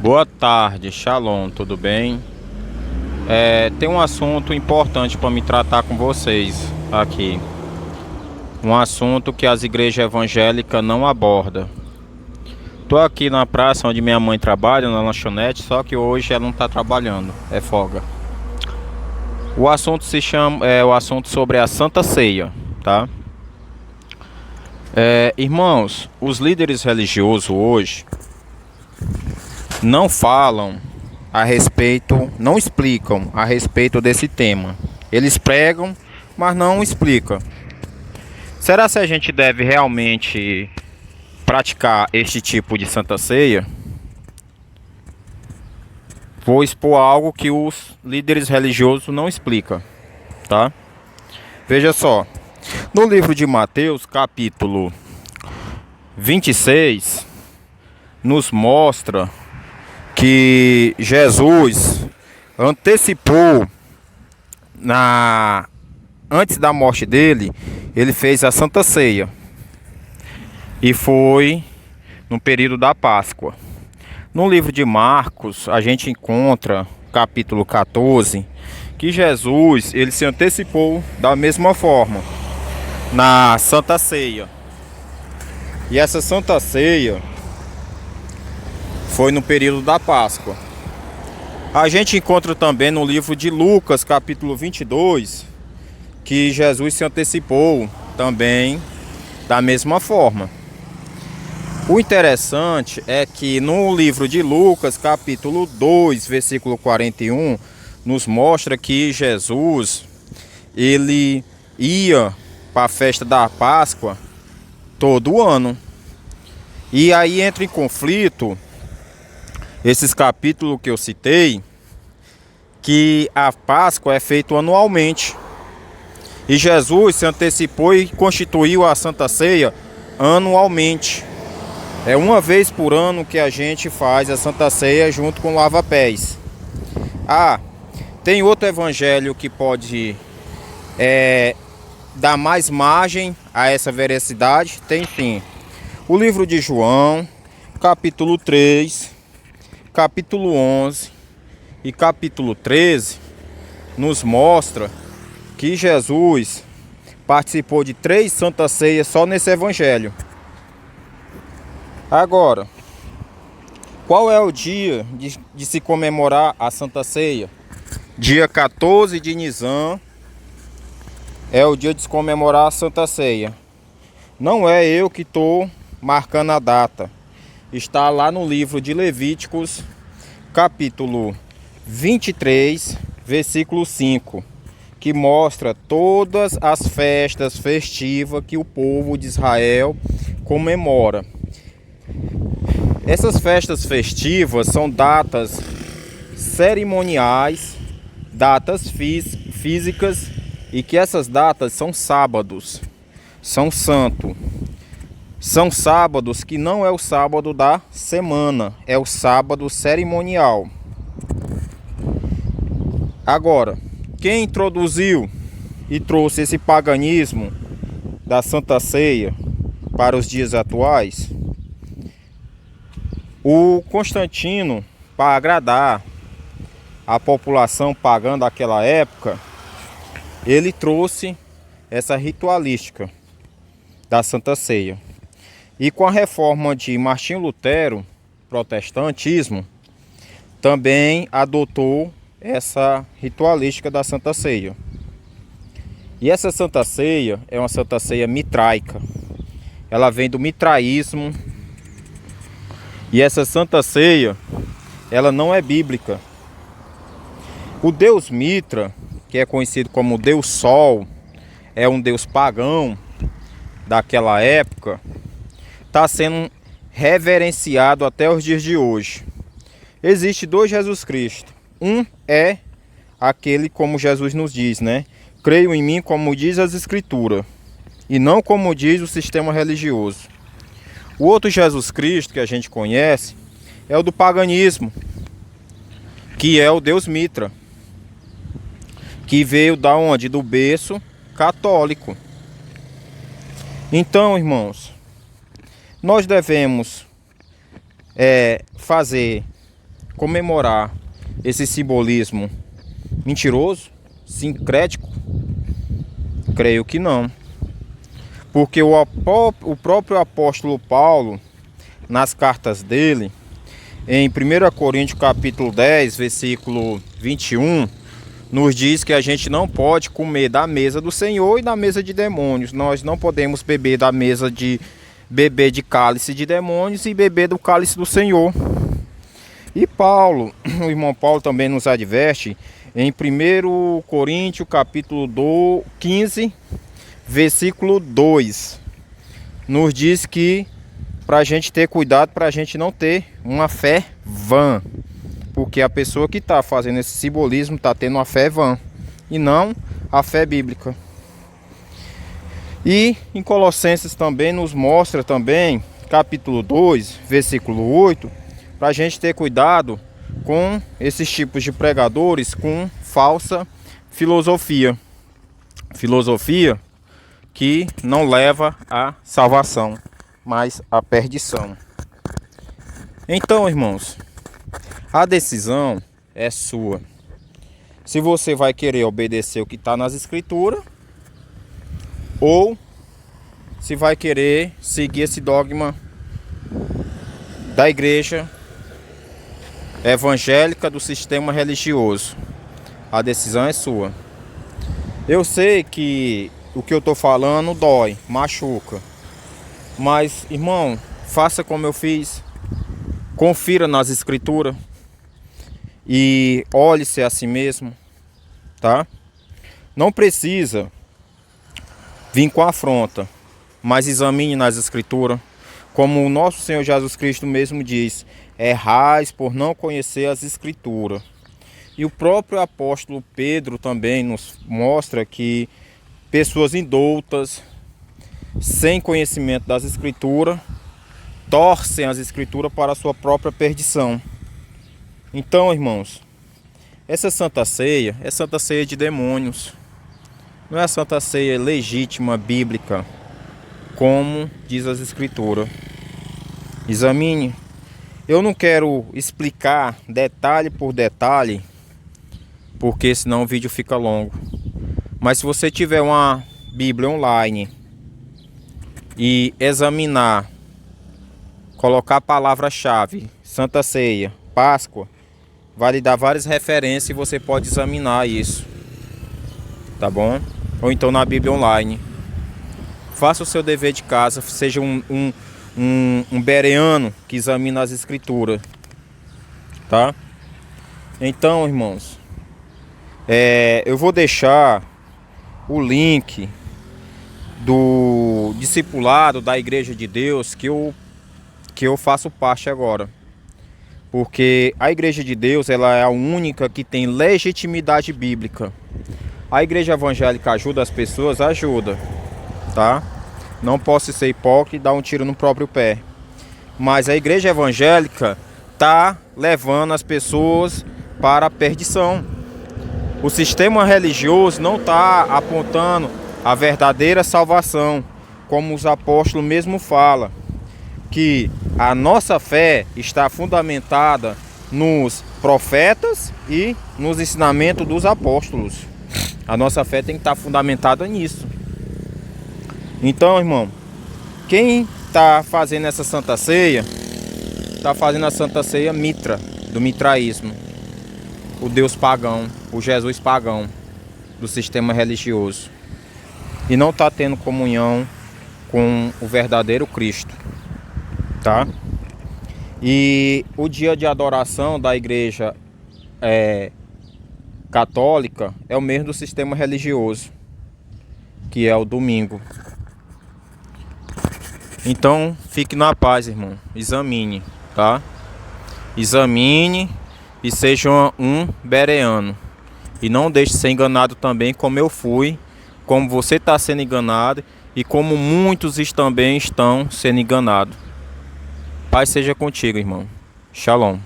Boa tarde, Shalom, tudo bem? Tem um assunto importante para me tratar com vocês aqui. Um assunto que as igrejas evangélicas não abordam. Tô aqui na praça onde minha mãe trabalha, na lanchonete, só que hoje ela não está trabalhando, é folga. O assunto se chama, o assunto sobre a Santa Ceia, tá? Irmãos, os líderes religiosos hoje não falam a respeito, não explicam a respeito desse tema. Eles pregam, mas não explicam. Será que a gente deve realmente praticar este tipo de Santa Ceia? Vou expor algo que os líderes religiosos não explicam, tá? Veja só, no livro de Mateus, capítulo 26, nos mostra que Jesus antecipou antes da morte dele, ele fez a Santa Ceia. E foi no período da Páscoa. No livro de Marcos, a gente encontra, capítulo 14, que Jesus, ele se antecipou da mesma forma na Santa Ceia. E essa Santa Ceia foi no período da Páscoa. A gente encontra também no livro de Lucas, capítulo 22, que Jesus se antecipou também da mesma forma. O interessante é que no livro de Lucas, capítulo 2, versículo 41, nos mostra que Jesus, ele ia para a festa da Páscoa todo ano. E aí entra em conflito esses capítulos que eu citei, que a Páscoa é feita anualmente. E Jesus se antecipou e constituiu a Santa Ceia anualmente. É uma vez por ano que a gente faz a Santa Ceia junto com o lava-pés. Tem outro evangelho que pode dar mais margem a essa veracidade? Tem sim. O livro de João, capítulo 3, capítulo 11 e capítulo 13 nos mostra que Jesus participou de 3 Santas Ceias só nesse evangelho. Agora, qual é o dia de se comemorar a Santa Ceia? Dia 14 de Nisan é o dia de se comemorar a Santa Ceia. Não é eu que estou marcando a data. Está lá no livro de Levíticos, capítulo 23, versículo 5, que mostra todas as festas festivas que o povo de Israel comemora. Essas festas festivas são datas cerimoniais, datas físicas, e que essas datas são sábados, são santo. São sábados que não é o sábado da semana, é o sábado cerimonial. Agora, quem introduziu e trouxe esse paganismo da Santa Ceia para os dias atuais? O Constantino, para agradar a população pagã daquela época, ele trouxe essa ritualística da Santa Ceia. E com a reforma de Martinho Lutero, protestantismo, também adotou essa ritualística da Santa Ceia. E essa Santa Ceia é uma Santa Ceia mitraica. Ela vem do mitraísmo. E essa Santa Ceia, ela não é bíblica. O deus Mitra, que é conhecido como Deus Sol, é um deus pagão daquela época, está sendo reverenciado até os dias de hoje. Existe 2 Jesus Cristo. Um é aquele como Jesus nos diz, né? Creio em mim como diz as Escrituras, e não como diz o sistema religioso. O outro Jesus Cristo que a gente conhece é o do paganismo, que é o Deus Mitra, que veio da onde? Do berço católico. Então, irmãos, nós devemos fazer comemorar esse simbolismo mentiroso, sincrético? Creio que não. Porque o próprio apóstolo Paulo, nas cartas dele, em 1 Coríntios capítulo 10, versículo 21, nos diz que a gente não pode comer da mesa do Senhor e da mesa de demônios. Nós não podemos beber de cálice de demônios e beber do cálice do Senhor. E Paulo, o irmão Paulo também nos adverte em 1 Coríntios capítulo 15, versículo 2. Nos diz que para a gente ter cuidado, para a gente não ter uma fé vã. Porque a pessoa que está fazendo esse simbolismo está tendo uma fé vã e não a fé bíblica. E em Colossenses também nos mostra também, capítulo 2, versículo 8, para a gente ter cuidado com esses tipos de pregadores com falsa filosofia. Filosofia que não leva à salvação, mas à perdição. Então, irmãos, a decisão é sua. Se você vai querer obedecer o que está nas escrituras, ou se vai querer seguir esse dogma da igreja evangélica, do sistema religioso. A decisão é sua. Eu sei que o que eu estou falando dói, machuca. Mas, irmão, faça como eu fiz. Confira nas escrituras. E olhe-se a si mesmo. Tá? Não precisa vir com afronta, mas examine nas escrituras. Como o nosso Senhor Jesus Cristo mesmo diz: errais por não conhecer as escrituras. E o próprio apóstolo Pedro também nos mostra que pessoas indoutas, sem conhecimento das escrituras, torcem as escrituras para a sua própria perdição. Então, irmãos, essa Santa Ceia é Santa Ceia de demônios. Não é a Santa Ceia legítima, bíblica, como diz as escrituras. Examine. Eu não quero explicar detalhe por detalhe, porque senão o vídeo fica longo. Mas se você tiver uma Bíblia online e examinar, colocar a palavra-chave, Santa Ceia, Páscoa, vai lhe dar várias referências e você pode examinar isso. Tá bom? Ou então na Bíblia online. Faça o seu dever de casa, seja um bereano que examina as escrituras. Tá? Então, irmãos, eu vou deixar o link do discipulado da Igreja de Deus que eu faço parte agora. Porque a Igreja de Deus, ela é a única que tem legitimidade bíblica. A Igreja Evangélica ajuda as pessoas? Ajuda, tá? Não posso ser hipócrita e dar um tiro no próprio pé. Mas a Igreja Evangélica está levando as pessoas para a perdição. O sistema religioso não está apontando a verdadeira salvação, como os apóstolos mesmo falam, que a nossa fé está fundamentada nos profetas e nos ensinamentos dos apóstolos. A nossa fé tem que estar fundamentada nisso. Então, irmão, quem está fazendo essa Santa Ceia, está fazendo a Santa Ceia Mitra, do mitraísmo. O Deus pagão, o Jesus pagão do sistema religioso. E não está tendo comunhão com o verdadeiro Cristo. Tá? E o dia de adoração da igreja católica é o mesmo do sistema religioso, que é o domingo. Então, fique na paz, irmão. Examine, tá? Examine e seja um bereano. E não deixe ser enganado também, como eu fui, como você está sendo enganado e como muitos também estão sendo enganados. Paz seja contigo, irmão. Shalom.